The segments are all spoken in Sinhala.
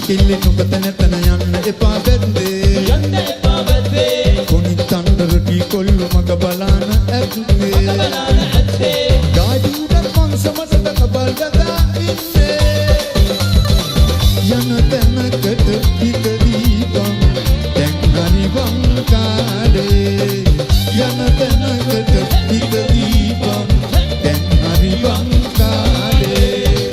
කිල්ලේ නුඹතන තන යන්න එපා බැද්දේ යන්න එපා බැද්දේ කොනි තණ්ඩරටි කොල්ල මග බලන ඇත්තේ ගාඩියට කොන්සමසද කබල් ගදා ඉන්නේ යන තැනකට හිත දීපම් දැන් හරි වංකාලේ යන තැනකට හිත දීපම් දැන් හරි වංකාලේ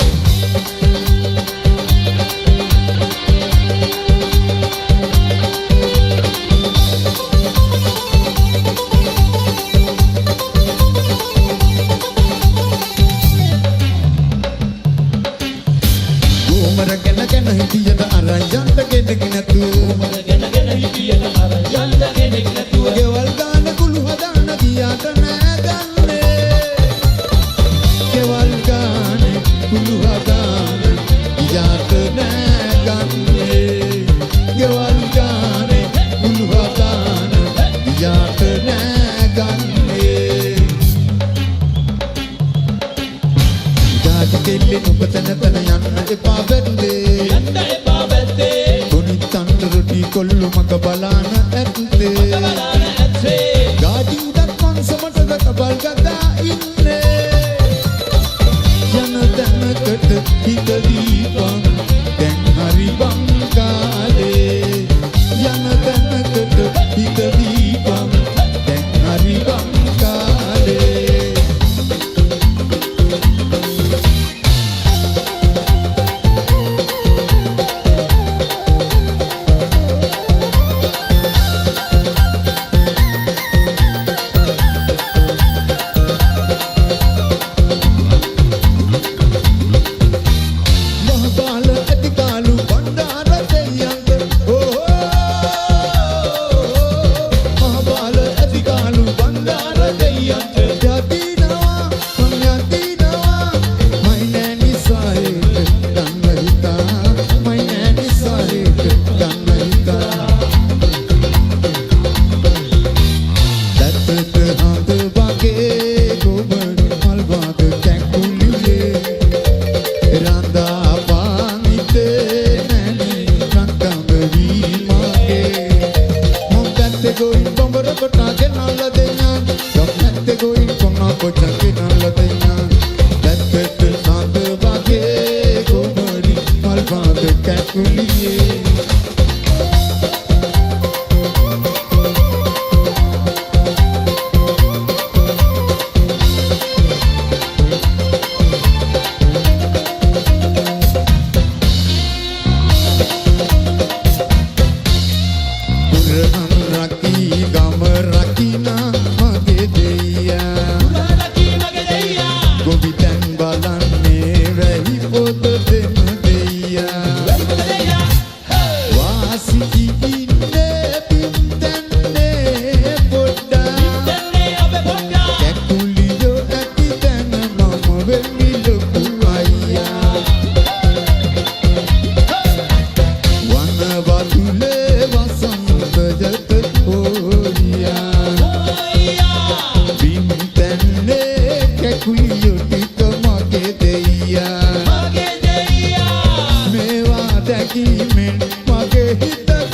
හිටියට අරන් යන්න කෙනෙක් නැතුව හිටියට අරන් යන්න කෙනෙක් නැතුව ගෙවල් ගාන කුළු හදාන්න ගියාට නෑ ගන්නේ ගෙවල් ගාන කුළු හදාන්න ගියාට නෑ ගන්නේ ගෙවල් ගාන කුළු හදාන්න ගියාට නෑ ගන්නේ ගාට කෙල්ලේ නුඹතන තන යන්න එපා බැද්දේ කොල්ලු මග බලන ඇත්තේ ගාඩි උඩක් කොන්සමටද කබල් ගදා ඉන්නේ යන තැනකට හිත දීපම් දැන් හරි බංකාලේ යන තැනකට හිත දීපම් දැන් හරි බංකාලේ Mage hita